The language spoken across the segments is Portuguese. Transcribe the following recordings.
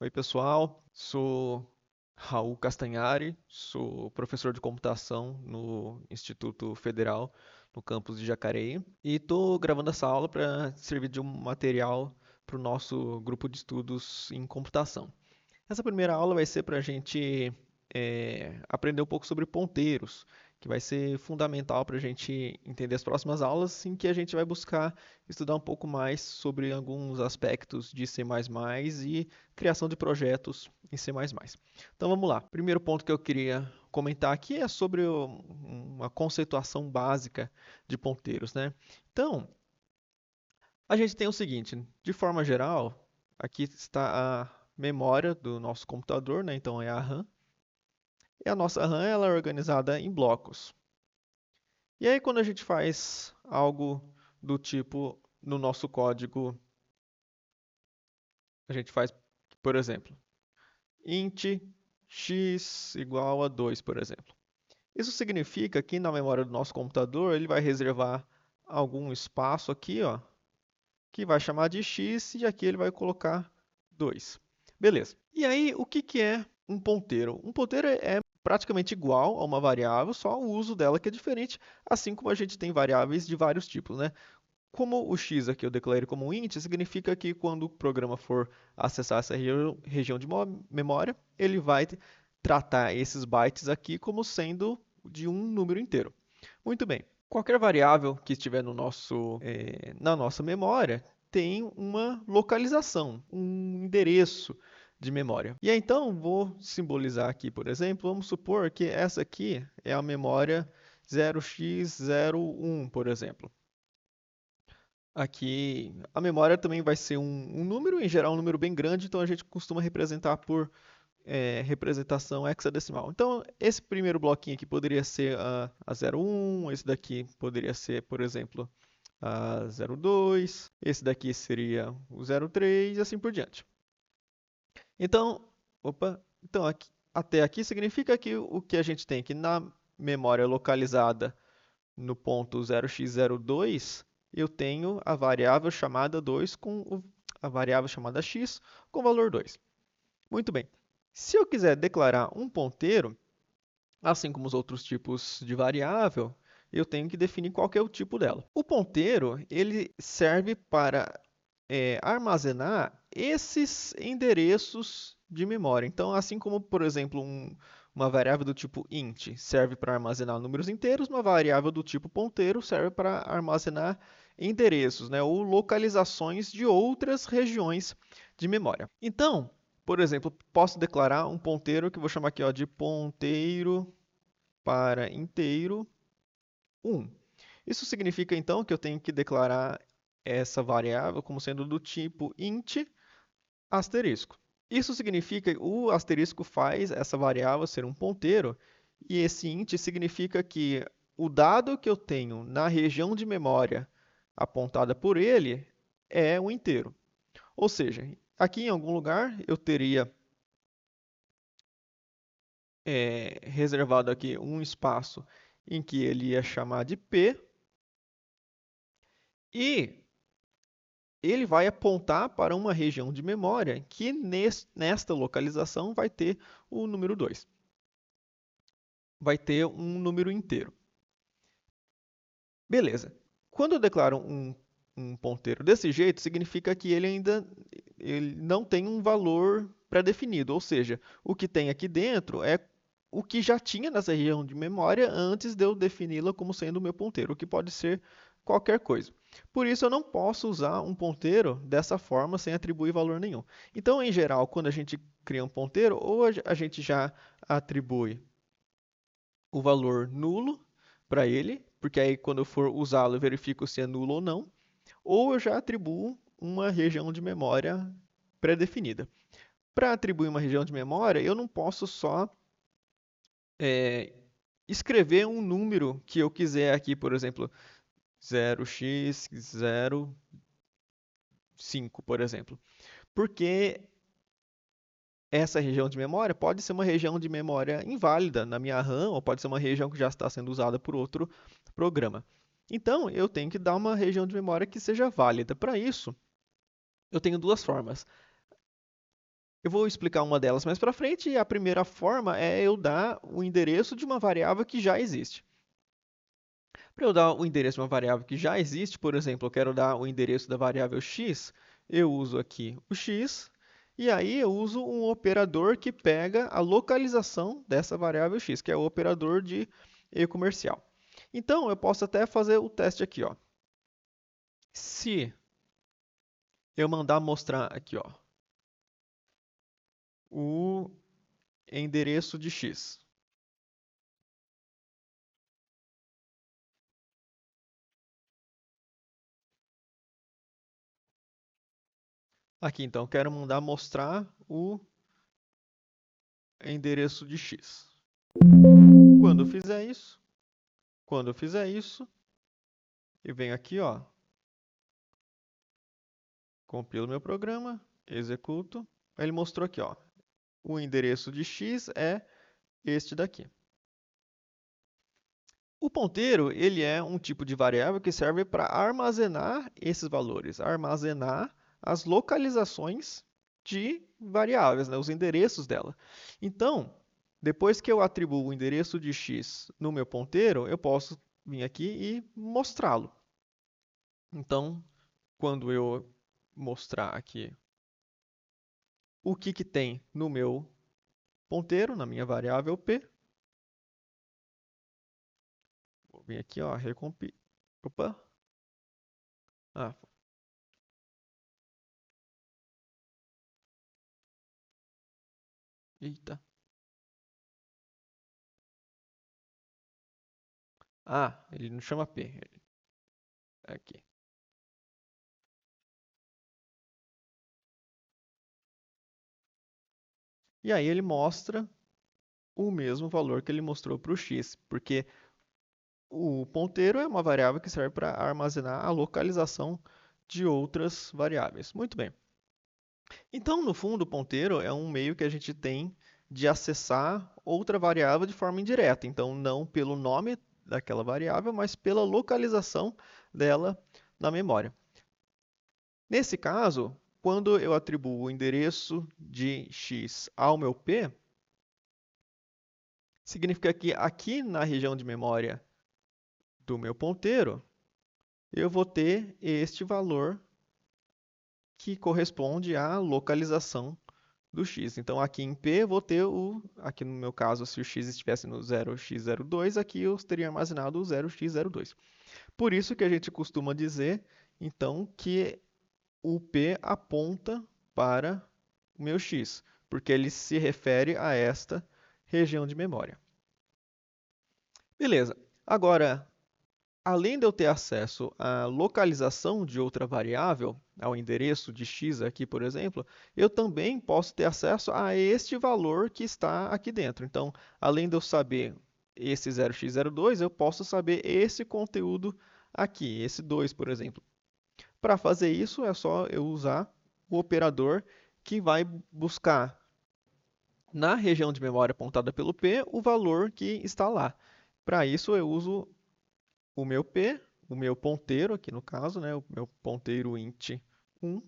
Oi, pessoal. Sou Raul Castanhari, sou professor de computação no Instituto Federal, no campus de Jacareí, e estou gravando essa aula para servir de um material para o nosso grupo de estudos em computação. Essa primeira aula vai ser para a gente aprender um pouco sobre ponteiros, que vai ser fundamental para a gente entender as próximas aulas, em que a gente vai buscar estudar um pouco mais sobre alguns aspectos de C++ e criação de projetos em C++. Então vamos lá. Primeiro ponto que eu queria comentar aqui é sobre uma conceituação básica de ponteiros, né? Então, a gente tem o seguinte, de forma geral, aqui está a memória do nosso computador, né? Então é a RAM. E a nossa RAM ela é organizada em blocos. E aí quando a gente faz algo do tipo no nosso código, a gente faz, por exemplo, int x igual a 2, por exemplo. Isso significa que na memória do nosso computador ele vai reservar algum espaço aqui, ó, que vai chamar de x e aqui ele vai colocar 2. Beleza. E aí, o que que é um ponteiro? Um ponteiro é praticamente igual a uma variável, só o uso dela que é diferente, assim como a gente tem variáveis de vários tipos, né? Como o x aqui eu declarei como um int, significa que quando o programa for acessar essa região de memória, ele vai tratar esses bytes aqui como sendo de um número inteiro. Muito bem. Qualquer variável que estiver na nossa memória tem uma localização, um endereço de memória. E aí, então, vou simbolizar aqui, por exemplo, vamos supor que essa aqui é a memória 0x01, por exemplo. Aqui, a memória também vai ser um número, em geral um número bem grande, então a gente costuma representar por representação hexadecimal. Então, esse primeiro bloquinho aqui poderia ser a 01, esse daqui poderia ser, por exemplo, a 02, esse daqui seria o 03 e assim por diante. Então, então até aqui significa que o que a gente tem aqui na memória localizada no ponto 0x02, eu tenho a variável chamada 2 com a variável chamada x com o valor 2. Muito bem. Se eu quiser declarar um ponteiro, assim como os outros tipos de variável, eu tenho que definir qual que é o tipo dela. O ponteiro ele serve para armazenar esses endereços de memória. Então, assim como, por exemplo, uma variável do tipo int serve para armazenar números inteiros, uma variável do tipo ponteiro serve para armazenar endereços, né, ou localizações de outras regiões de memória. Então, por exemplo, posso declarar um ponteiro que eu vou chamar aqui ó, de ponteiro para inteiro 1. Isso significa então que eu tenho que declarar essa variável como sendo do tipo int asterisco. Isso significa que o asterisco faz essa variável ser um ponteiro e esse int significa que o dado que eu tenho na região de memória apontada por ele é um inteiro. Ou seja, aqui em algum lugar eu teria reservado aqui um espaço em que ele ia chamar de P e ele vai apontar para uma região de memória que nesta localização vai ter o número 2. Vai ter um número inteiro. Beleza. Quando eu declaro um ponteiro desse jeito, significa que ele não tem um valor pré-definido, ou seja, o que tem aqui dentro é o que já tinha nessa região de memória antes de eu defini-la como sendo o meu ponteiro, o que pode ser qualquer coisa. Por isso, eu não posso usar um ponteiro dessa forma sem atribuir valor nenhum. Então, em geral, quando a gente cria um ponteiro, ou a gente já atribui o valor nulo para ele, porque aí quando eu for usá-lo eu verifico se é nulo ou eu já atribuo uma região de memória pré-definida. Para atribuir uma região de memória, eu não posso só é, escrever um número que eu quiser aqui, por exemplo, 0x05, por exemplo. Porque essa região de memória pode ser uma região de memória inválida na minha RAM, ou pode ser uma região que já está sendo usada por outro programa. Então, eu tenho que dar uma região de memória que seja válida. Para isso, eu tenho duas formas. Eu vou explicar uma delas mais para frente, e a primeira forma é eu dar o endereço de uma variável que já existe. Para eu dar o endereço de uma variável que já existe, por exemplo, eu quero dar o endereço da variável x, eu uso aqui o x, e aí eu uso um operador que pega a localização dessa variável x, que é o operador de e-comercial. Então, eu posso até fazer o teste aqui, ó. Se eu mandar mostrar aqui, ó, o endereço de x. Aqui, então, quero mandar mostrar o endereço de x. Quando eu fizer isso, e venho aqui, ó, compilo meu programa, executo, ele mostrou aqui, ó, o endereço de x é este daqui. O ponteiro, ele é um tipo de variável que serve para armazenar esses valores, armazenar as localizações de variáveis, né, os endereços dela. Então, depois que eu atribuo o endereço de x no meu ponteiro, eu posso vir aqui e mostrá-lo. Então, quando eu mostrar aqui o que tem no meu ponteiro, na minha variável p, vou vir aqui, ó, opa, ah, eita, ele não chama p, aqui. E aí ele mostra o mesmo valor que ele mostrou para o x, porque o ponteiro é uma variável que serve para armazenar a localização de outras variáveis. Muito bem. Então, no fundo, o ponteiro é um meio que a gente tem de acessar outra variável de forma indireta. Então, não pelo nome daquela variável, mas pela localização dela na memória. Nesse caso, quando eu atribuo o endereço de x ao meu p, significa que aqui na região de memória do meu ponteiro, eu vou ter este valor que corresponde à localização do x. Então, aqui em P, eu vou ter aqui no meu caso, se o x estivesse no 0x02, aqui eu teria armazenado o 0x02. Por isso que a gente costuma dizer, então, que o P aponta para o meu x, porque ele se refere a esta região de memória. Beleza. Agora, além de eu ter acesso à localização de outra variável, ao endereço de x aqui, por exemplo, eu também posso ter acesso a este valor que está aqui dentro. Então, além de eu saber esse 0x02, eu posso saber esse conteúdo aqui, esse 2, por exemplo. Para fazer isso, é só eu usar o operador que vai buscar na região de memória apontada pelo P o valor que está lá. Para isso, eu uso o meu P, o meu ponteiro aqui no caso, né, o meu ponteiro int 1.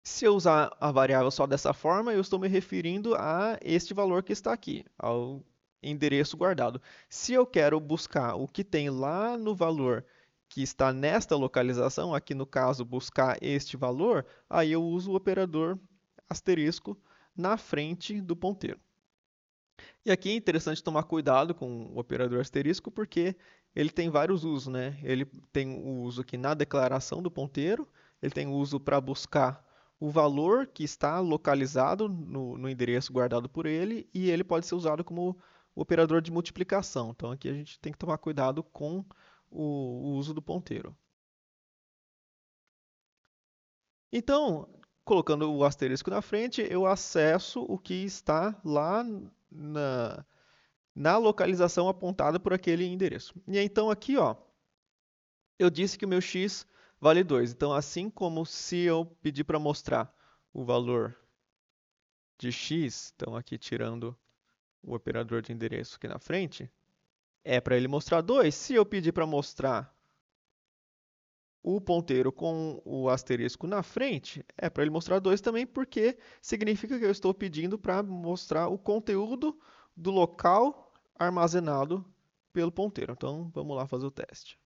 Se eu usar a variável só dessa forma, eu estou me referindo a este valor que está aqui, ao endereço guardado. Se eu quero buscar o que tem lá no valor que está nesta localização, aqui no caso buscar este valor, aí eu uso o operador asterisco na frente do ponteiro. E aqui é interessante tomar cuidado com o operador asterisco, porque ele tem vários usos, né? Ele tem o uso aqui na declaração do ponteiro, ele tem o uso para buscar o valor que está localizado no endereço guardado por ele, e ele pode ser usado como operador de multiplicação. Então aqui a gente tem que tomar cuidado com o uso do ponteiro. Então, colocando o asterisco na frente, eu acesso o que está lá na localização apontada por aquele endereço. E então aqui, ó, eu disse que o meu x vale 2. Então, assim como se eu pedir para mostrar o valor de x, então aqui tirando o operador de endereço aqui na frente, é para ele mostrar 2. Se eu pedir para mostrar o ponteiro com o asterisco na frente é para ele mostrar 2 também, porque significa que eu estou pedindo para mostrar o conteúdo do local armazenado pelo ponteiro. Então, vamos lá fazer o teste.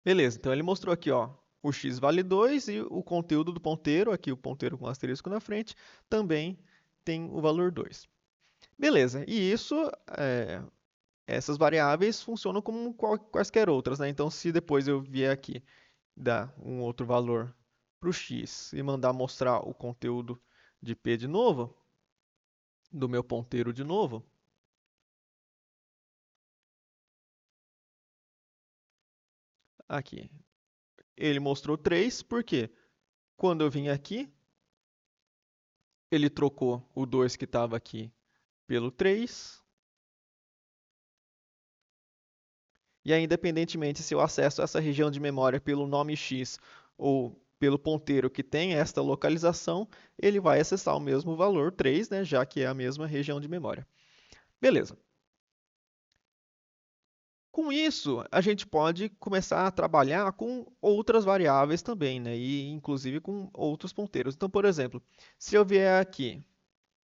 Beleza, então ele mostrou aqui, ó, o x vale 2 e o conteúdo do ponteiro, aqui o ponteiro com asterisco na frente, também tem o valor 2. Beleza, e isso, essas variáveis funcionam como quaisquer outras, né? Então, se depois eu vier aqui dar um outro valor para o x e mandar mostrar o conteúdo de p de novo, do meu ponteiro de novo, aqui, ele mostrou 3, por quê? Quando eu vim aqui, ele trocou o 2 que estava aqui pelo 3. E aí, independentemente se eu acesso essa região de memória pelo nome x ou pelo ponteiro que tem esta localização, ele vai acessar o mesmo valor 3, né, já que é a mesma região de memória. Beleza. Com isso, a gente pode começar a trabalhar com outras variáveis também, né, e inclusive com outros ponteiros. Então, por exemplo, se eu vier aqui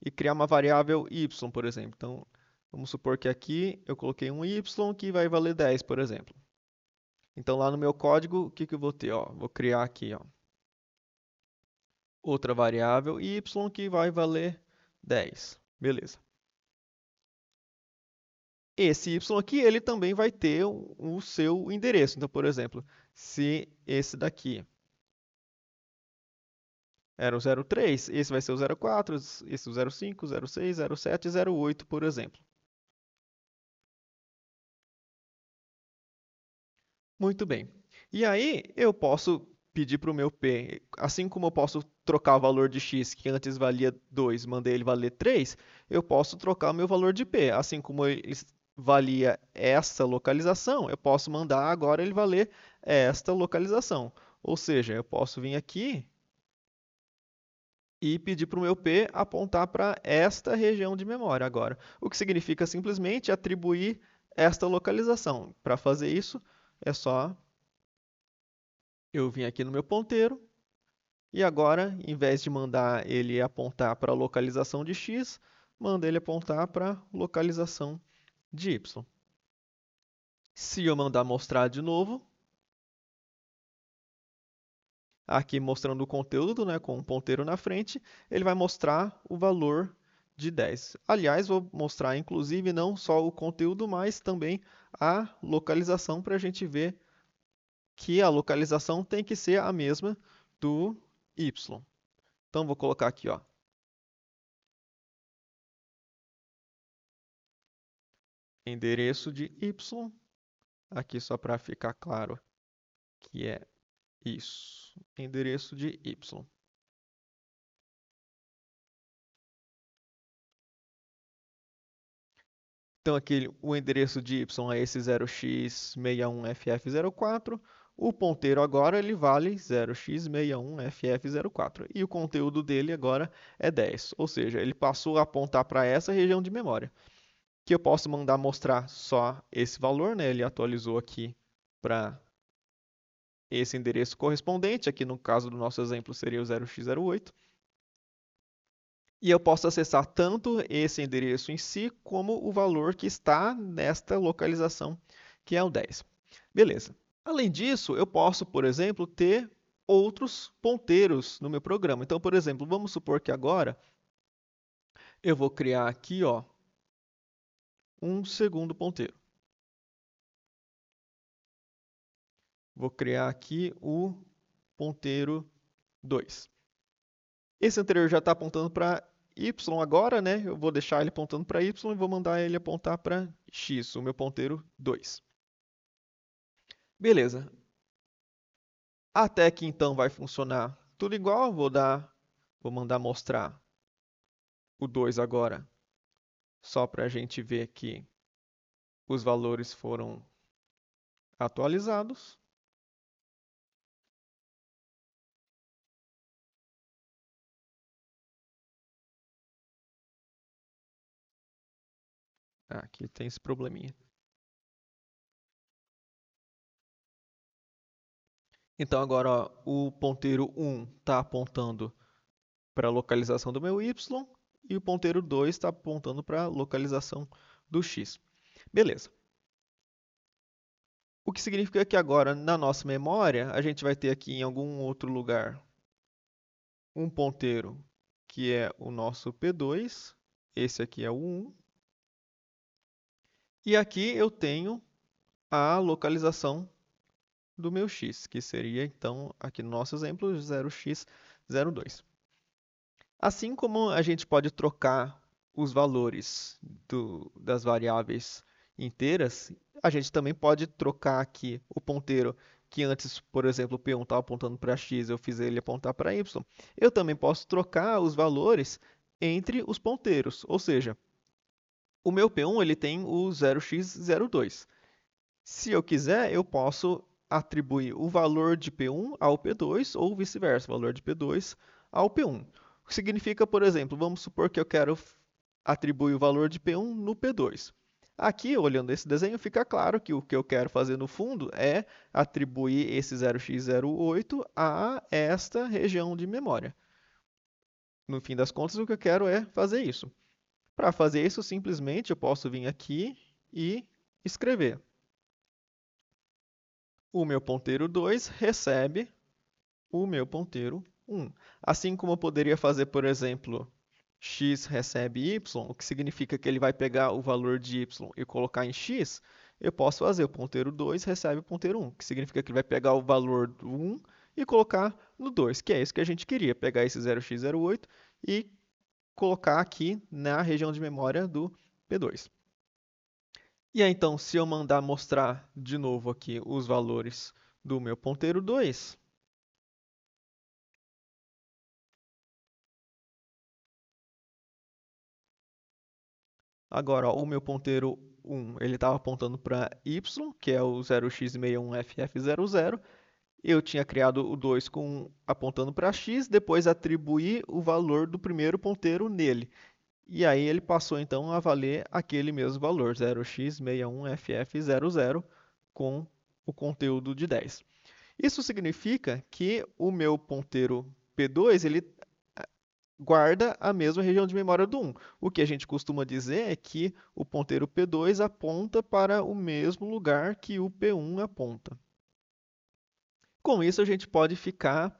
e criar uma variável y, por exemplo. Então, vamos supor que aqui eu coloquei um y que vai valer 10, por exemplo. Então, lá no meu código, o que que eu vou ter? Ó, vou criar aqui, ó, outra variável y que vai valer 10. Beleza. Esse y aqui, ele também vai ter o seu endereço. Então, por exemplo, se esse daqui era o 03, esse vai ser o 04, esse o 05, 06, 07 e 08, por exemplo. Muito bem. E aí eu posso pedir para o meu P, assim como eu posso trocar o valor de x, que antes valia 2, mandei ele valer 3, eu posso trocar o meu valor de P. Assim como ele valia essa localização, eu posso mandar agora ele valer esta localização. Ou seja, eu posso vir aqui e pedir para o meu P apontar para esta região de memória agora. O que significa simplesmente atribuir esta localização. Para fazer isso, é só eu vim aqui no meu ponteiro e agora, em vez de mandar ele apontar para a localização de x, manda ele apontar para a localização de y. Se eu mandar mostrar de novo, aqui mostrando o conteúdo, né, com um ponteiro na frente, ele vai mostrar o valor de 10. Aliás, vou mostrar inclusive não só o conteúdo, mas também a localização para a gente ver que a localização tem que ser a mesma do y. Então, vou colocar aqui, ó, endereço de y, aqui só para ficar claro que é isso, endereço de y. Então, aqui o endereço de y é esse 0x61ff04. O ponteiro agora ele vale 0x61ff04. E o conteúdo dele agora é 10. Ou seja, ele passou a apontar para essa região de memória. Que eu posso mandar mostrar só esse valor, né? Ele atualizou aqui para esse endereço correspondente. Aqui no caso do nosso exemplo seria o 0x08. E eu posso acessar tanto esse endereço em si, como o valor que está nesta localização, que é o 10. Beleza. Além disso, eu posso, por exemplo, ter outros ponteiros no meu programa. Então, por exemplo, vamos supor que agora eu vou criar aqui, ó, um segundo ponteiro. Vou criar aqui o ponteiro 2. Esse anterior já está apontando para y agora, né? Eu vou deixar ele apontando para y e vou mandar ele apontar para x, o meu ponteiro 2. Beleza. Até que então vai funcionar tudo igual. Vou mandar mostrar o 2 agora, só para a gente ver que os valores foram atualizados. Aqui tem esse probleminha. Então agora ó, o ponteiro 1 está apontando para a localização do meu y e o ponteiro 2 está apontando para a localização do x. Beleza. O que significa que agora na nossa memória a gente vai ter aqui em algum outro lugar um ponteiro que é o nosso P2, esse aqui é o 1, e aqui eu tenho a localização do meu x, que seria então, aqui no nosso exemplo, 0x02. Assim como a gente pode trocar os valores das variáveis inteiras, a gente também pode trocar aqui o ponteiro que antes, por exemplo, o P1 estava apontando para x, eu fiz ele apontar para y. Eu também posso trocar os valores entre os ponteiros, ou seja, o meu P1 ele tem o 0x02. Se eu quiser, eu posso atribuir o valor de P1 ao P2 ou vice-versa, o valor de P2 ao P1. O que significa, por exemplo, vamos supor que eu quero atribuir o valor de P1 no P2. Aqui, olhando esse desenho, fica claro que o que eu quero fazer no fundo é atribuir esse 0x08 a esta região de memória. No fim das contas, o que eu quero é fazer isso. Para fazer isso, simplesmente eu posso vir aqui e escrever. O meu ponteiro 2 recebe o meu ponteiro 1. Assim como eu poderia fazer, por exemplo, x recebe y, o que significa que ele vai pegar o valor de y e colocar em x, eu posso fazer o ponteiro 2 recebe o ponteiro 1, que significa que ele vai pegar o valor do 1 e colocar no 2, que é isso que a gente queria, pegar esse 0x08 e colocar aqui na região de memória do P2. E aí, então, se eu mandar mostrar de novo aqui os valores do meu ponteiro 2, agora, ó, o meu ponteiro 1, ele estava apontando para y, que é o 0x61ff00. Eu tinha criado o 2 apontando para x, depois atribuí o valor do primeiro ponteiro nele. E aí ele passou então a valer aquele mesmo valor, 0x61ff00, com o conteúdo de 10. Isso significa que o meu ponteiro P2 ele guarda a mesma região de memória do 1. O que a gente costuma dizer é que o ponteiro P2 aponta para o mesmo lugar que o P1 aponta. Com isso, a gente pode ficar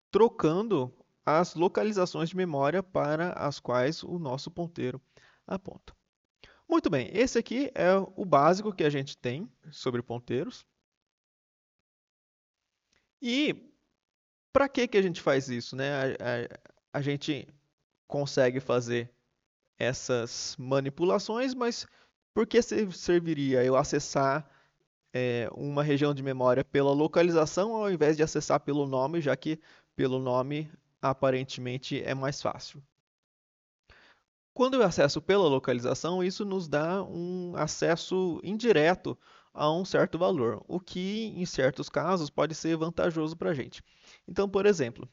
trocando as localizações de memória para as quais o nosso ponteiro aponta. Muito bem, esse aqui é o básico que a gente tem sobre ponteiros. E para que a gente faz isso, né? A gente consegue fazer essas manipulações, mas por que serviria eu acessar uma região de memória pela localização ao invés de acessar pelo nome, já que pelo nome aparentemente é mais fácil? Quando eu acesso pela localização, isso nos dá um acesso indireto a um certo valor, o que em certos casos pode ser vantajoso para a gente. Então, por exemplo,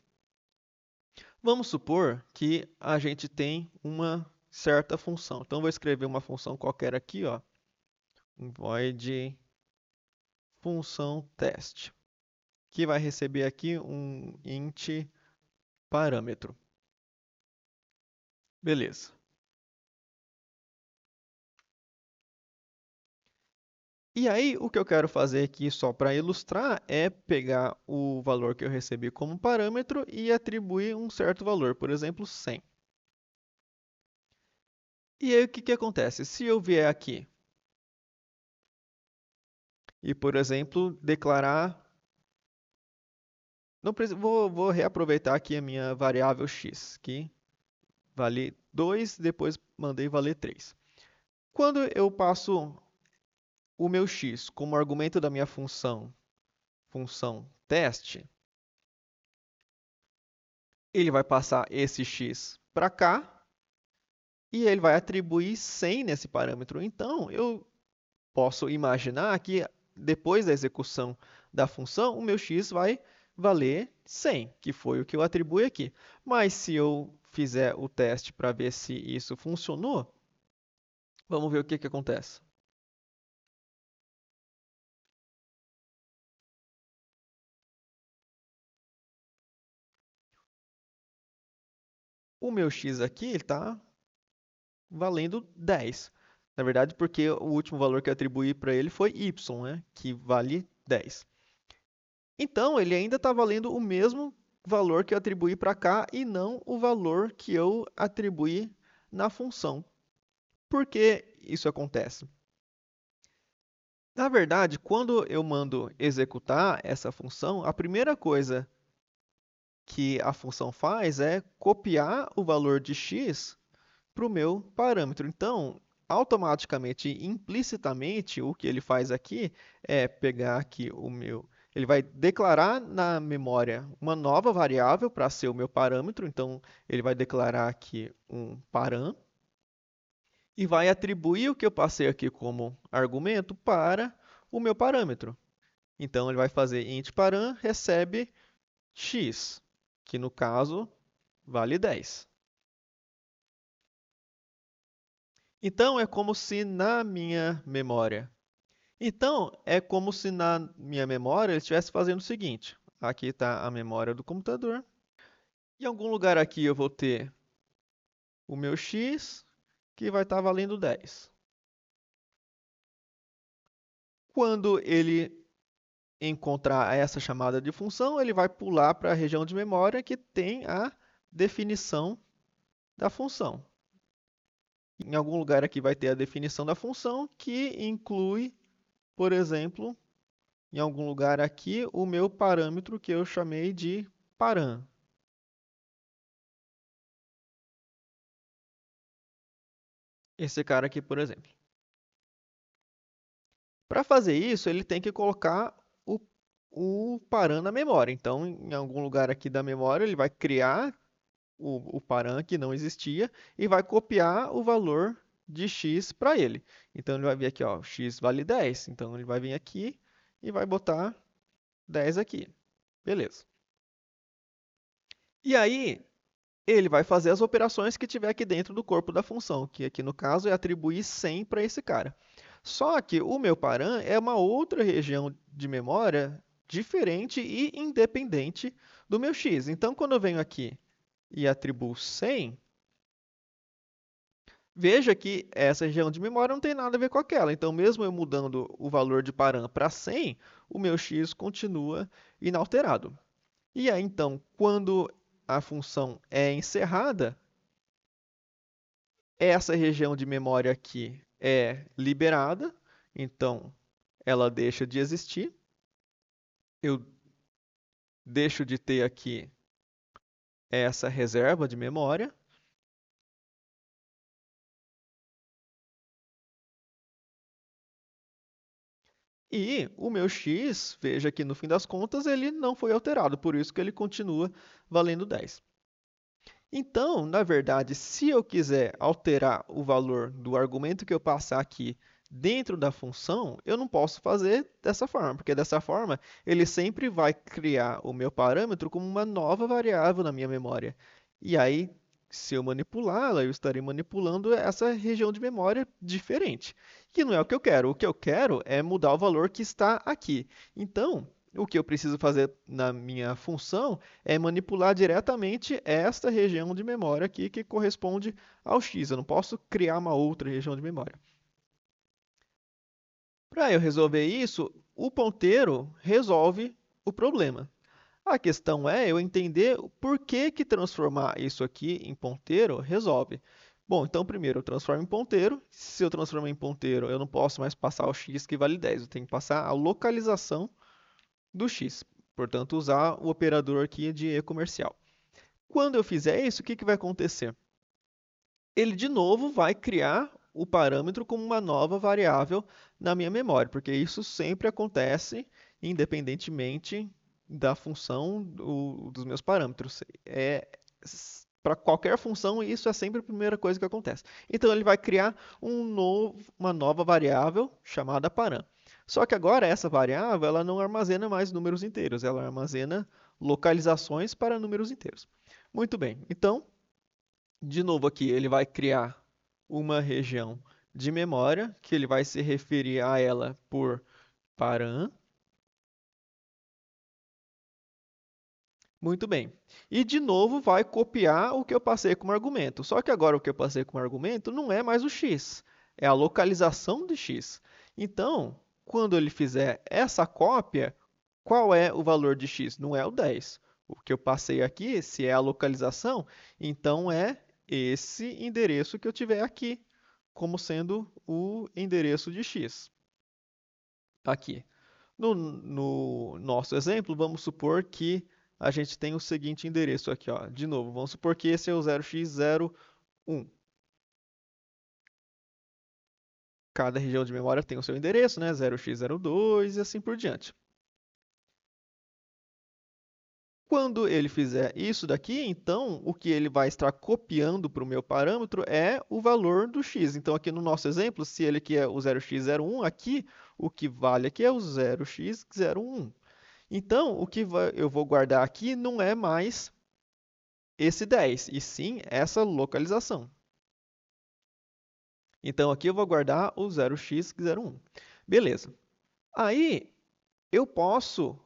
vamos supor que a gente tem uma certa função. Então, vou escrever uma função qualquer aqui, ó, um void função teste, que vai receber aqui um int parâmetro. Beleza. E aí, o que eu quero fazer aqui, só para ilustrar, é pegar o valor que eu recebi como parâmetro e atribuir um certo valor, por exemplo, 100. E aí, o que acontece? Se eu vier aqui e, por exemplo, declarar... Não preciso, vou reaproveitar aqui a minha variável x, que vale 2, depois mandei valer 3. Quando eu passo o meu x como argumento da minha função teste, ele vai passar esse x para cá e ele vai atribuir 100 nesse parâmetro. Então, eu posso imaginar que depois da execução da função, o meu x vai valer 100, que foi o que eu atribuí aqui. Mas se eu fizer o teste para ver se isso funcionou, Vamos ver o que que acontece. O meu x aqui está valendo 10. Na verdade, porque o último valor que eu atribuí para ele foi y, né? Que vale 10. Então, ele ainda está valendo o mesmo valor que eu atribuí para cá e não o valor que eu atribuí na função. Por que isso acontece? Na verdade, quando eu mando executar essa função, a primeira coisa que a função faz é copiar o valor de x para o meu parâmetro. Então, automaticamente, implicitamente, o que ele faz aqui é pegar aqui o meu... Ele vai declarar na memória uma nova variável para ser o meu parâmetro. Então, ele vai declarar aqui um param e vai atribuir o que eu passei aqui como argumento para o meu parâmetro. Então, ele vai fazer int param recebe x, que no caso vale 10. Então, é como se na minha memória. Então, é como se na minha memória ele estivesse fazendo o seguinte. Aqui está a memória do computador. Em algum lugar aqui eu vou ter o meu x, que vai estar valendo 10. Quando ele encontrar essa chamada de função, ele vai pular para a região de memória que tem a definição da função. Em algum lugar aqui vai ter a definição da função, que inclui, por exemplo, em algum lugar aqui, o meu parâmetro que eu chamei de param. Esse cara aqui, por exemplo. Para fazer isso, ele tem que colocar o param na memória. Então, em algum lugar aqui da memória, ele vai criar o param que não existia e vai copiar o valor de x para ele. Então, ele vai vir aqui, ó, x vale 10. Então, ele vai vir aqui e vai botar 10 aqui. Beleza. E aí, ele vai fazer as operações que tiver aqui dentro do corpo da função, que aqui no caso é atribuir 100 para esse cara. Só que o meu param é uma outra região de memória diferente e independente do meu x. Então, quando eu venho aqui e atribuo 100, veja que essa região de memória não tem nada a ver com aquela. Então, mesmo eu mudando o valor de param para 100, o meu x continua inalterado. E aí, então, quando a função é encerrada, essa região de memória aqui é liberada, então ela deixa de existir. Eu deixo de ter aqui essa reserva de memória. E o meu x, veja que no fim das contas ele não foi alterado, por isso que ele continua valendo 10. Então, na verdade, se eu quiser alterar o valor do argumento que eu passar aqui dentro da função, eu não posso fazer dessa forma, porque dessa forma ele sempre vai criar o meu parâmetro como uma nova variável na minha memória. E aí, se eu manipulá-la, eu estarei manipulando essa região de memória diferente, que não é o que eu quero. O que eu quero é mudar o valor que está aqui. Então, o que eu preciso fazer na minha função é manipular diretamente esta região de memória aqui que corresponde ao x. Eu não posso criar uma outra região de memória. Para eu resolver isso, o ponteiro resolve o problema. A questão é eu entender por que que transformar isso aqui em ponteiro resolve. Bom, então primeiro eu transformo em ponteiro. Se eu transformar em ponteiro, eu não posso mais passar o x que vale 10. Eu tenho que passar a localização do x. Portanto, usar o operador aqui de e-comercial. Quando eu fizer isso, o que que vai acontecer? Ele, de novo, vai criar o parâmetro como uma nova variável na minha memória, porque isso sempre acontece independentemente da função dos meus parâmetros. Para qualquer função, isso é sempre a primeira coisa que acontece. Então, ele vai criar uma nova variável chamada param. Só que agora, essa variável ela não armazena mais números inteiros, ela armazena localizações para números inteiros. Muito bem, então, de novo aqui, ele vai criar uma região de memória, que ele vai se referir a ela por param. Muito bem. E de novo vai copiar o que eu passei como argumento. Só que agora o que eu passei como argumento não é mais o x, é a localização de x. Então, quando ele fizer essa cópia, qual é o valor de x? Não é o 10. O que eu passei aqui, se é a localização, então é esse endereço que eu tiver aqui, como sendo o endereço de x. Aqui. No nosso exemplo, vamos supor que a gente tem o seguinte endereço aqui, ó. De novo, vamos supor que esse é o 0x01. Cada região de memória tem o seu endereço, né? 0x02 e assim por diante. Quando ele fizer isso daqui, então o que ele vai estar copiando para o meu parâmetro é o valor do x. Então, aqui no nosso exemplo, se ele aqui é o 0x01, aqui o que vale aqui é o 0x01. Então, o que eu vou guardar aqui não é mais esse 10, e sim essa localização. Então, aqui eu vou guardar o 0x01. Beleza. Aí, eu posso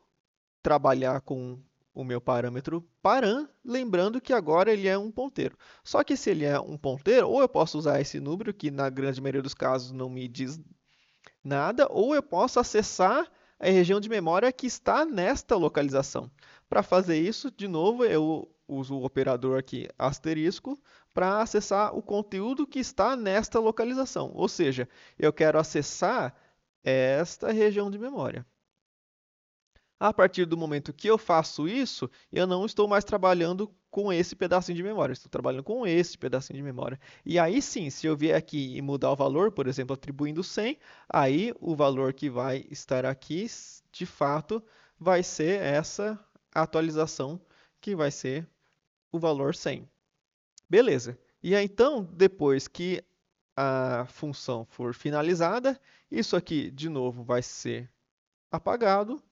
trabalhar com o meu parâmetro param, lembrando que agora ele é um ponteiro. Só que se ele é um ponteiro, ou eu posso usar esse número, que na grande maioria dos casos não me diz nada, ou eu posso acessar a região de memória que está nesta localização. Para fazer isso, de novo, eu uso o operador aqui asterisco para acessar o conteúdo que está nesta localização. Ou seja, eu quero acessar esta região de memória. A partir do momento que eu faço isso, eu não estou mais trabalhando com esse pedacinho de memória, estou trabalhando com esse pedacinho de memória. E aí sim, se eu vier aqui e mudar o valor, por exemplo, atribuindo 100, aí o valor que vai estar aqui, de fato, vai ser essa atualização, que vai ser o valor 100. Beleza. E aí, então, depois que a função for finalizada, isso aqui, de novo, vai ser apagado,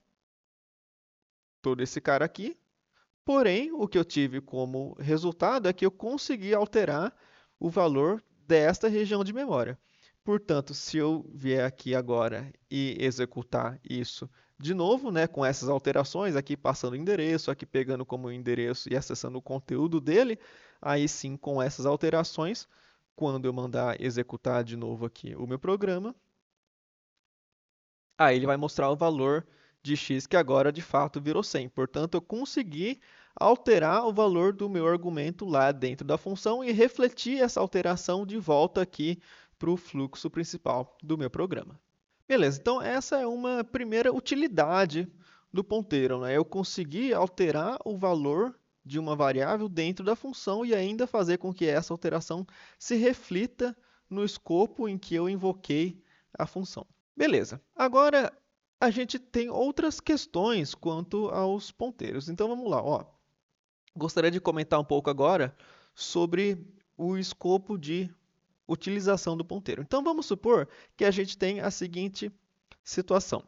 todo esse cara aqui. Porém, o que eu tive como resultado é que eu consegui alterar o valor desta região de memória. Portanto, se eu vier aqui agora e executar isso de novo, né, com essas alterações, aqui passando o endereço, aqui pegando como endereço e acessando o conteúdo dele, aí sim, com essas alterações, quando eu mandar executar de novo aqui o meu programa, aí ele vai mostrar o valor de x que agora de fato virou 100. Portanto, eu consegui alterar o valor do meu argumento lá dentro da função e refletir essa alteração de volta aqui para o fluxo principal do meu programa. Beleza, então essa é uma primeira utilidade do ponteiro, né? Eu consegui alterar o valor de uma variável dentro da função e ainda fazer com que essa alteração se reflita no escopo em que eu invoquei a função. Beleza. Agora a gente tem outras questões quanto aos ponteiros. Então vamos lá. Ó. Gostaria de comentar um pouco agora sobre o escopo de utilização do ponteiro. Então vamos supor que a gente tem a seguinte situação.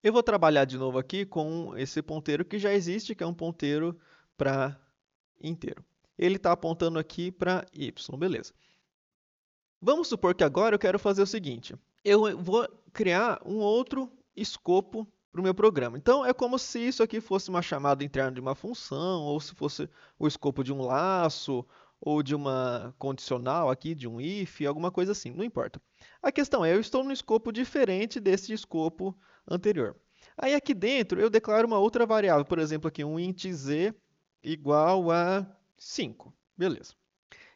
Eu vou trabalhar de novo aqui com esse ponteiro que já existe, que é um ponteiro para inteiro. Ele está apontando aqui para y, beleza. Vamos supor que agora eu quero fazer o seguinte. Eu vou criar um outro escopo para o meu programa. Então, é como se isso aqui fosse uma chamada interna de uma função, ou se fosse o escopo de um laço, ou de uma condicional aqui, de um if, alguma coisa assim, não importa. A questão é, eu estou num escopo diferente desse escopo anterior. Aí aqui dentro eu declaro uma outra variável, por exemplo, aqui um int z igual a 5. Beleza.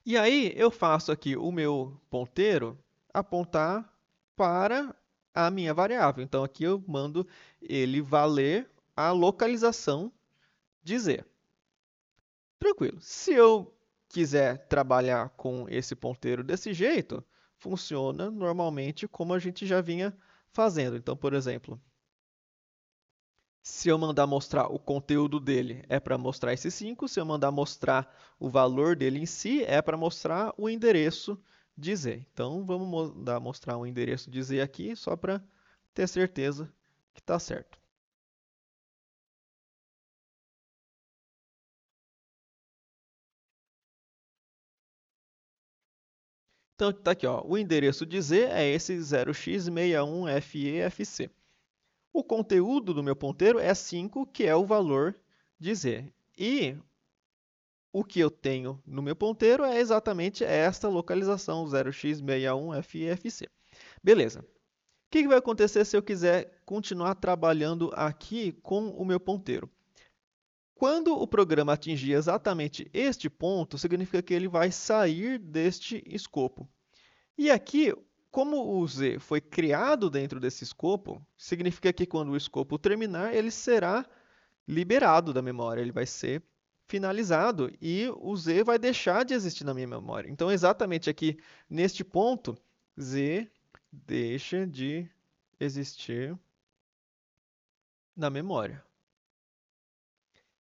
E aí eu faço aqui o meu ponteiro apontar para a minha variável. Então aqui eu mando ele valer a localização de z. Tranquilo. Se eu quiser trabalhar com esse ponteiro desse jeito, funciona normalmente como a gente já vinha fazendo. Então, por exemplo, se eu mandar mostrar o conteúdo dele, é para mostrar esse 5. Se eu mandar mostrar o valor dele em si, é para mostrar o endereço de z. Então, vamos mandar mostrar o endereço de z aqui, só para ter certeza que está certo. Então, tá aqui, ó, o endereço de Z é esse 0x61FEFC. O conteúdo do meu ponteiro é 5, que é o valor de Z. E o que eu tenho no meu ponteiro é exatamente esta localização, 0x61FEFC. Beleza. O que vai acontecer se eu quiser continuar trabalhando aqui com o meu ponteiro? Quando o programa atingir exatamente este ponto, significa que ele vai sair deste escopo. E aqui, como o Z foi criado dentro desse escopo, significa que quando o escopo terminar, ele será liberado da memória, ele vai ser finalizado e o Z vai deixar de existir na minha memória. Então, exatamente aqui neste ponto, Z deixa de existir na memória.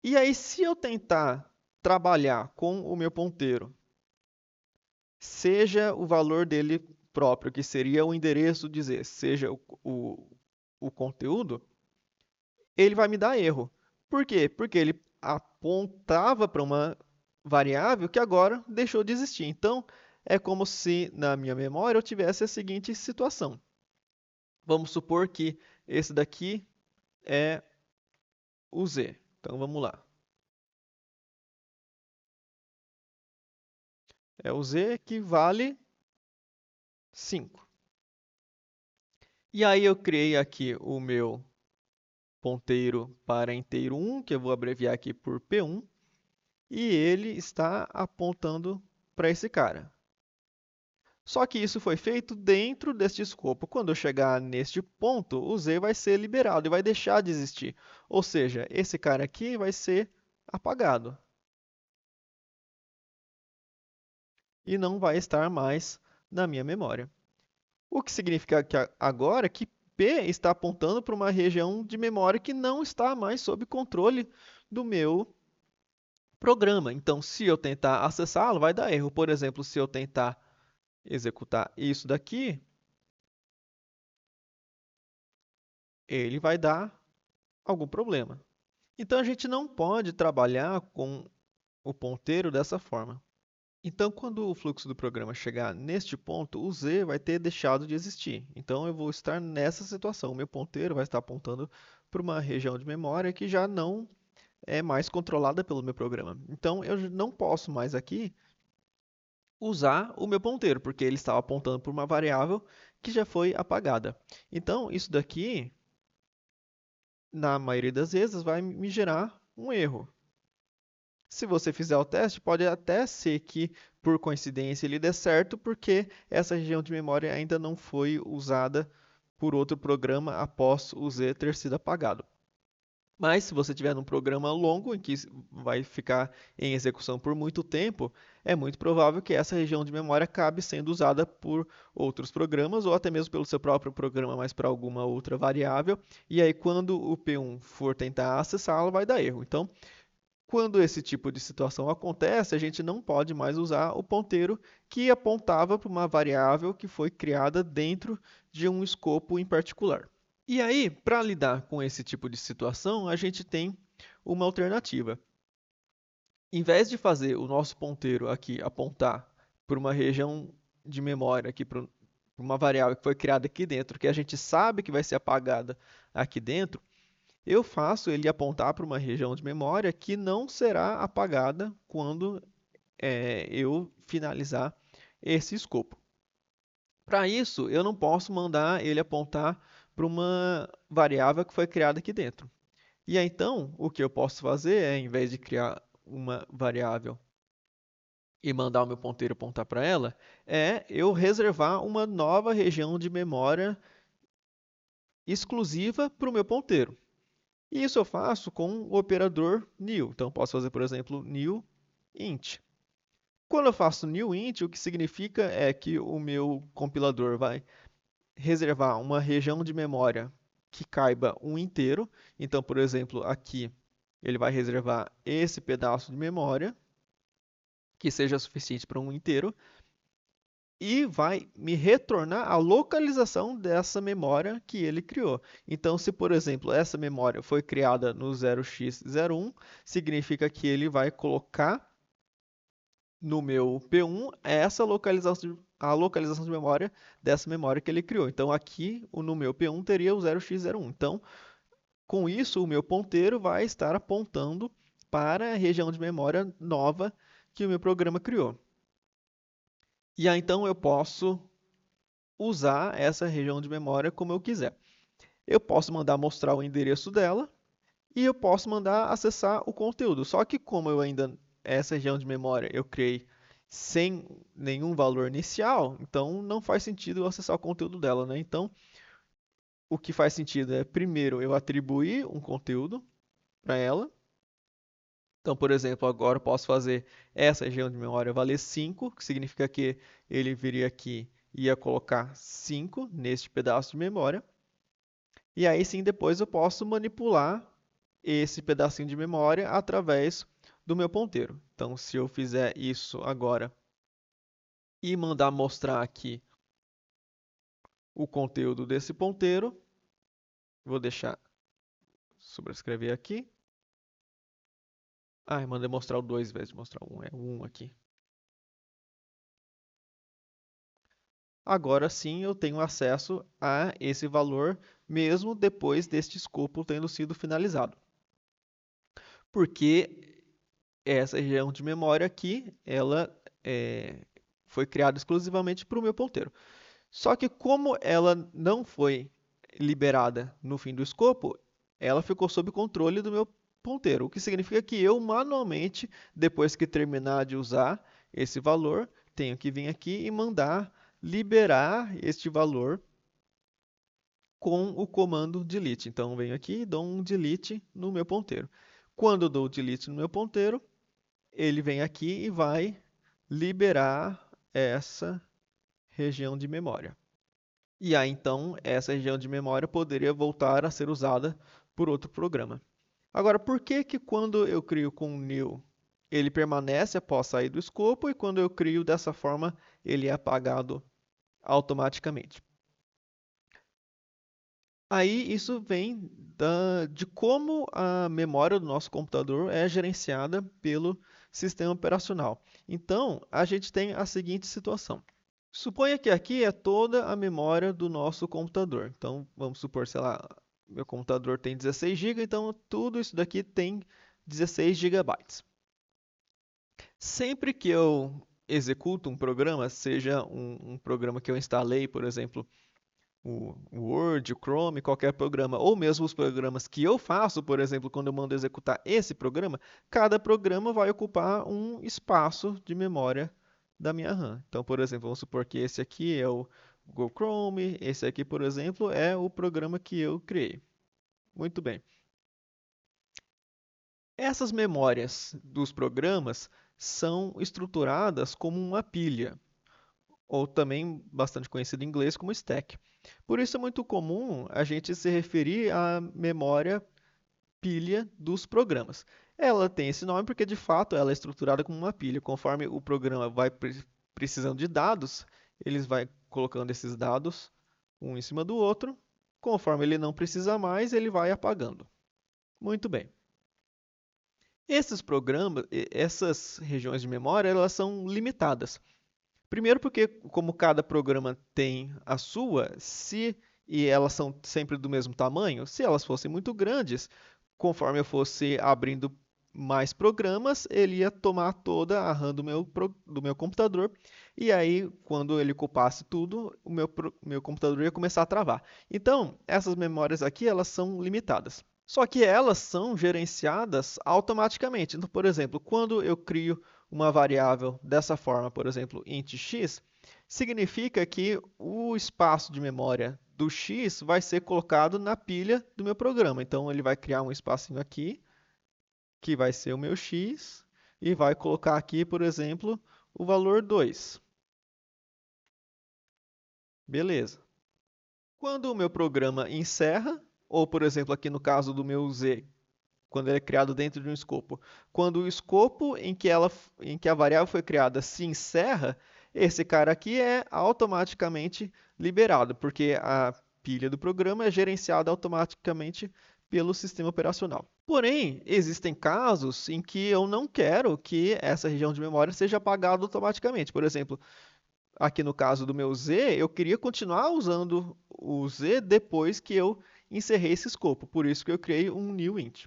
E aí, se eu tentar trabalhar com o meu ponteiro, seja o valor dele próprio, que seria o endereço de Z, seja o conteúdo, ele vai me dar erro. Por quê? Porque ele apontava para uma variável que agora deixou de existir. Então, é como se na minha memória eu tivesse a seguinte situação. Vamos supor que esse daqui é o Z. Então, vamos lá. É o Z que vale 5. E aí eu criei aqui o meu ponteiro para inteiro 1, que eu vou abreviar aqui por P1, e ele está apontando para esse cara. Só que isso foi feito dentro deste escopo. Quando eu chegar neste ponto, o Z vai ser liberado e vai deixar de existir. Ou seja, esse cara aqui vai ser apagado. E não vai estar mais na minha memória. O que significa que agora que P está apontando para uma região de memória que não está mais sob controle do meu programa. Então, se eu tentar acessá-lo, vai dar erro. Por exemplo, se eu tentar executar isso daqui, ele vai dar algum problema. Então, a gente não pode trabalhar com o ponteiro dessa forma. Então, quando o fluxo do programa chegar neste ponto, o Z vai ter deixado de existir. Então, eu vou estar nessa situação. O meu ponteiro vai estar apontando para uma região de memória que já não é mais controlada pelo meu programa. Então, eu não posso mais aqui usar o meu ponteiro, porque ele estava apontando para uma variável que já foi apagada. Então, isso daqui, na maioria das vezes, vai me gerar um erro. Se você fizer o teste, pode até ser que, por coincidência, ele dê certo, porque essa região de memória ainda não foi usada por outro programa após o Z ter sido apagado. Mas se você tiver num programa longo, em que vai ficar em execução por muito tempo, é muito provável que essa região de memória acabe sendo usada por outros programas, ou até mesmo pelo seu próprio programa, mas para alguma outra variável. E aí, quando o P1 for tentar acessá-la, vai dar erro. Então, quando esse tipo de situação acontece, a gente não pode mais usar o ponteiro que apontava para uma variável que foi criada dentro de um escopo em particular. E aí, para lidar com esse tipo de situação, a gente tem uma alternativa. Em vez de fazer o nosso ponteiro aqui apontar para uma região de memória, aqui para uma variável que foi criada aqui dentro, que a gente sabe que vai ser apagada aqui dentro, eu faço ele apontar para uma região de memória que não será apagada quando eu finalizar esse escopo. Para isso, eu não posso mandar ele apontar para uma variável que foi criada aqui dentro. E aí, então, o que eu posso fazer é, em vez de criar uma variável e mandar o meu ponteiro apontar para ela, é eu reservar uma nova região de memória exclusiva para o meu ponteiro. E isso eu faço com o operador new. Então, posso fazer, por exemplo, new int. Quando eu faço new int, o que significa é que o meu compilador vai reservar uma região de memória que caiba um inteiro. Então, por exemplo, aqui ele vai reservar esse pedaço de memória que seja suficiente para um inteiro e vai me retornar a localização dessa memória que ele criou. Então, se por exemplo essa memória foi criada no 0x01, significa que ele vai colocar no meu P1 é essa a localização de memória dessa memória que ele criou. Então aqui no meu P1 teria o 0x01. Então, com isso, o meu ponteiro vai estar apontando para a região de memória nova que o meu programa criou. E aí então eu posso usar essa região de memória como eu quiser. Eu posso mandar mostrar o endereço dela e eu posso mandar acessar o conteúdo. Só que como eu ainda essa região de memória eu criei sem nenhum valor inicial, então não faz sentido eu acessar o conteúdo dela, né? Então, o que faz sentido é primeiro eu atribuir um conteúdo para ela. Então, por exemplo, agora eu posso fazer essa região de memória valer 5, que significa que ele viria aqui e ia colocar 5 neste pedaço de memória. E aí sim, depois eu posso manipular esse pedacinho de memória através do meu ponteiro. Então, se eu fizer isso agora e mandar mostrar aqui o conteúdo desse ponteiro, vou deixar sobrescrever aqui. Ah, eu mandei mostrar o 2 em vez de mostrar o 1, é o 1 aqui. Agora sim eu tenho acesso a esse valor, mesmo depois deste escopo tendo sido finalizado. Porque essa região de memória aqui, ela foi criada exclusivamente para o meu ponteiro. Só que como ela não foi liberada no fim do escopo, ela ficou sob controle do meu ponteiro, o que significa que eu manualmente, depois que terminar de usar esse valor, tenho que vir aqui e mandar liberar este valor com o comando delete. Então, venho aqui e dou um delete no meu ponteiro. Quando eu dou o delete no meu ponteiro, ele vem aqui e vai liberar essa região de memória. E aí, então, essa região de memória poderia voltar a ser usada por outro programa. Agora, por que que quando eu crio com new, ele permanece após sair do escopo e quando eu crio dessa forma, ele é apagado automaticamente? Aí isso vem de como a memória do nosso computador é gerenciada pelo sistema operacional. Então, a gente tem a seguinte situação. Suponha que aqui é toda a memória do nosso computador. Então, vamos supor, sei lá, meu computador tem 16 GB, então tudo isso daqui tem 16 GB. Sempre que eu executo um programa, seja um programa que eu instalei, por exemplo, o Word, o Chrome, qualquer programa, ou mesmo os programas que eu faço, por exemplo, quando eu mando executar esse programa, cada programa vai ocupar um espaço de memória da minha RAM. Então, por exemplo, vamos supor que esse aqui é o Google Chrome, esse aqui, por exemplo, é o programa que eu criei. Muito bem. Essas memórias dos programas são estruturadas como uma pilha, ou também bastante conhecido em inglês como stack. Por isso é muito comum a gente se referir à memória pilha dos programas. Ela tem esse nome porque, de fato, ela é estruturada como uma pilha. Conforme o programa vai precisando de dados, eles vai colocando esses dados um em cima do outro. Conforme ele não precisa mais, ele vai apagando. Muito bem. Esses programas, essas regiões de memória, elas são limitadas. Primeiro porque, como cada programa tem a sua, e elas são sempre do mesmo tamanho, se elas fossem muito grandes, conforme eu fosse abrindo mais programas, ele ia tomar toda a RAM do meu computador, e aí, quando ele ocupasse tudo, o meu computador ia começar a travar. Então, essas memórias aqui, elas são limitadas. Só que elas são gerenciadas automaticamente. Então, por exemplo, quando eu crio uma variável dessa forma, por exemplo, int x, significa que o espaço de memória do x vai ser colocado na pilha do meu programa. Então, ele vai criar um espacinho aqui, que vai ser o meu x, e vai colocar aqui, por exemplo, o valor 2. Beleza. Quando o meu programa encerra, ou por exemplo, aqui no caso do meu z, quando ele é criado dentro de um escopo. Quando o escopo em que a variável foi criada se encerra, esse cara aqui é automaticamente liberado, porque a pilha do programa é gerenciada automaticamente pelo sistema operacional. Porém, existem casos em que eu não quero que essa região de memória seja apagada automaticamente. Por exemplo, aqui no caso do meu Z, eu queria continuar usando o Z depois que eu encerrei esse escopo. Por isso que eu criei um new int.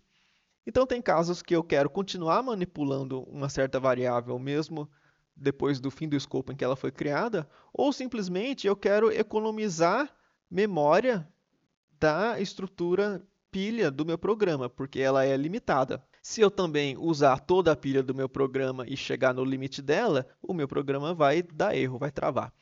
Então, tem casos que eu quero continuar manipulando uma certa variável mesmo depois do fim do escopo em que ela foi criada, ou simplesmente eu quero economizar memória da estrutura pilha do meu programa, porque ela é limitada. Se eu também usar toda a pilha do meu programa e chegar no limite dela, o meu programa vai dar erro, vai travar.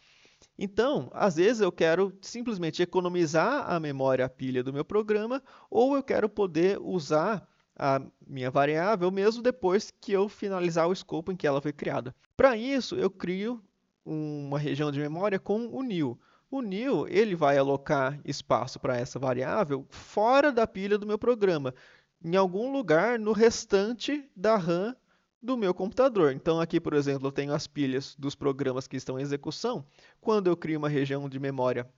Então, às vezes eu quero simplesmente economizar a memória, a pilha do meu programa, ou eu quero poder usar a minha variável mesmo depois que eu finalizar o escopo em que ela foi criada. Para isso, eu crio uma região de memória com o new. O new ele vai alocar espaço para essa variável fora da pilha do meu programa, em algum lugar no restante da RAM do meu computador. Então, aqui, por exemplo, eu tenho as pilhas dos programas que estão em execução. Quando eu crio uma região de memória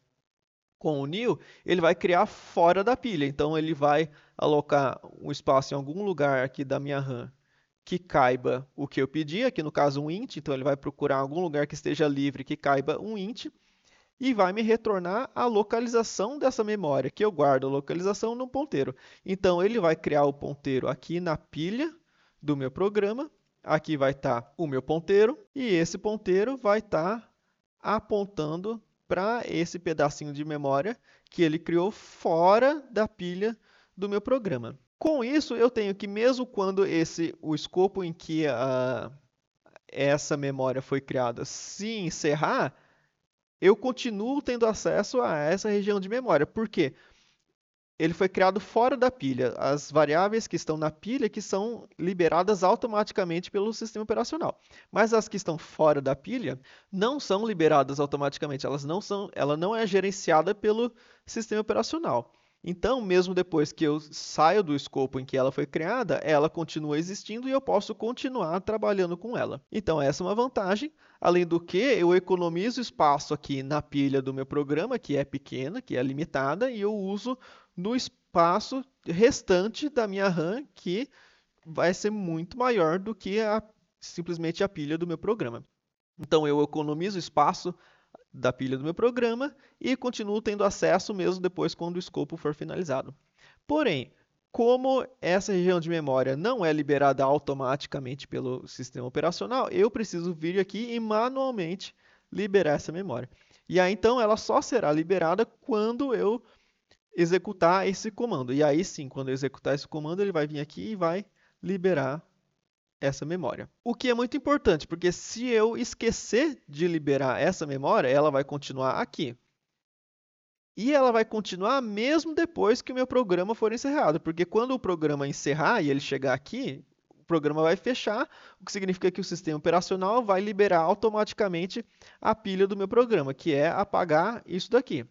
com o new, ele vai criar fora da pilha. Então, ele vai alocar um espaço em algum lugar aqui da minha RAM que caiba o que eu pedi, aqui no caso um int, então ele vai procurar algum lugar que esteja livre que caiba um int, e vai me retornar a localização dessa memória, que eu guardo a localização no ponteiro. Então, ele vai criar o ponteiro aqui na pilha do meu programa, aqui vai estar o meu ponteiro, e esse ponteiro vai estar apontando para esse pedacinho de memória que ele criou fora da pilha do meu programa. Com isso, eu tenho que, mesmo quando o escopo em que essa memória foi criada se encerrar, eu continuo tendo acesso a essa região de memória. Por quê? Ele foi criado fora da pilha. As variáveis que estão na pilha que são liberadas automaticamente pelo sistema operacional. Mas as que estão fora da pilha não são liberadas automaticamente. Ela não é gerenciada pelo sistema operacional. Então, mesmo depois que eu saio do escopo em que ela foi criada, ela continua existindo e eu posso continuar trabalhando com ela. Então, essa é uma vantagem. Além do que, eu economizo espaço aqui na pilha do meu programa, que é pequena, que é limitada, e eu uso no espaço restante da minha RAM, que vai ser muito maior do que simplesmente a pilha do meu programa. Então, eu economizo espaço da pilha do meu programa e continuo tendo acesso mesmo depois quando o escopo for finalizado. Porém, como essa região de memória não é liberada automaticamente pelo sistema operacional, eu preciso vir aqui e manualmente liberar essa memória. E aí então ela só será liberada quando eu executar esse comando. E aí sim, quando eu executar esse comando, ele vai vir aqui e vai liberar essa memória. O que é muito importante, porque se eu esquecer de liberar essa memória, ela vai continuar aqui. E ela vai continuar mesmo depois que o meu programa for encerrado, porque quando o programa encerrar e ele chegar aqui, o programa vai fechar, o que significa que o sistema operacional vai liberar automaticamente a pilha do meu programa, que é apagar isso daqui.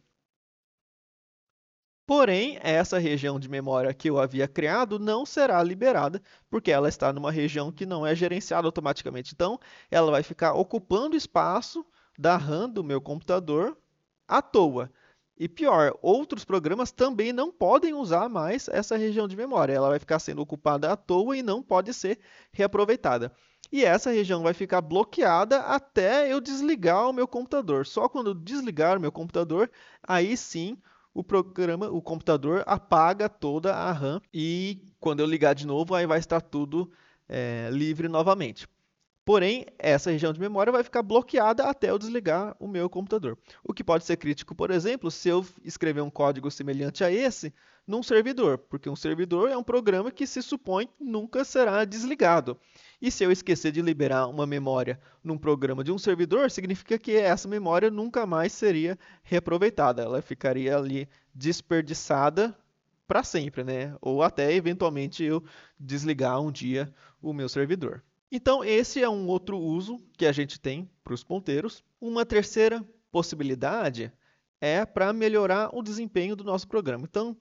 Porém, essa região de memória que eu havia criado não será liberada, porque ela está numa região que não é gerenciada automaticamente. Então, ela vai ficar ocupando espaço da RAM do meu computador à toa. E pior, outros programas também não podem usar mais essa região de memória. Ela vai ficar sendo ocupada à toa e não pode ser reaproveitada. E essa região vai ficar bloqueada até eu desligar o meu computador. Só quando eu desligar o meu computador, aí sim o computador apaga toda a RAM e quando eu ligar de novo, aí vai estar tudo livre novamente. Porém, essa região de memória vai ficar bloqueada até eu desligar o meu computador. O que pode ser crítico, por exemplo, se eu escrever um código semelhante a esse num servidor, porque um servidor é um programa que se supõe nunca será desligado. E se eu esquecer de liberar uma memória num programa de um servidor, significa que essa memória nunca mais seria reaproveitada. Ela ficaria ali desperdiçada para sempre, né? Ou até eventualmente eu desligar um dia o meu servidor. Então, esse é um outro uso que a gente tem para os ponteiros. Uma terceira possibilidade é para melhorar o desempenho do nosso programa. Então,